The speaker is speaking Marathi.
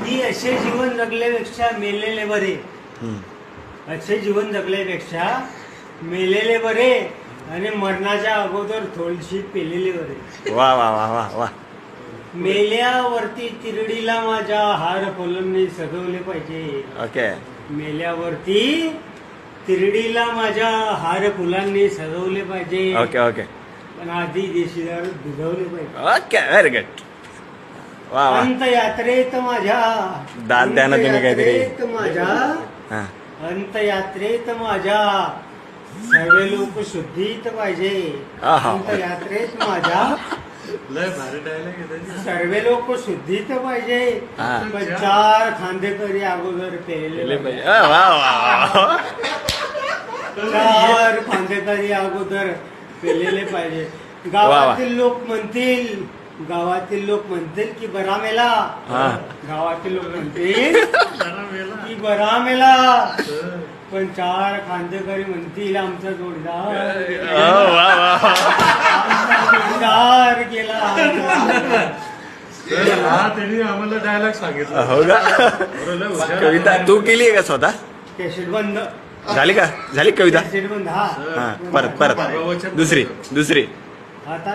की असे जीवन जगल्यापेक्षा मेलेले बरे. असे जीवन जगल्यापेक्षा मेलेले बरे आणि मरणाच्या अगोदर थोडीशी पेलेले बरे. वा वा वा वा वा. मेल्यावरती तिरडीला माझ्या हार फुलांनी सजवले पाहिजे. ओके. मेल्यावरती तिरडीला माझ्या हार फुलांनी सजवले पाहिजे. ओके ओके पण आधी देशी दारू भिजवले पाहिजे. Okay very good. वा वा. अंतयात्रेत माझ्या दाद द्या ना तुम्ही काहीतरी. अंतयात्रेत माझ्या हा. अंतयात्रेत माझ्या सर्व लोक शुद्धीत पाहिजे. आहा. अंतयात्रेत माझ्या सर्व लोक शुद्धीत पाहिजे. हा. पण 4 खांदेकरी अगोदर पेलेले पाहिजे. वा वा वा. 4 खांदेकरी अगोदर पेलेले पाहिजे. गावातील लोक म्हणतील की बरा मेला. हा. गावातील लोक म्हणतील की बरा मेला. पण 4 खांदेकरी म्हणतील आमचा जोडीदार वा वा. आमचा जोडीदार गेला. त्यांनी आम्हाला डायलॉग सांगितलं. हो का. कविता तू केली का स्वतः. कॅसेट बंद झाली का. झाली कविता. कॅसेट बंद. हा हा परत दुसरी आता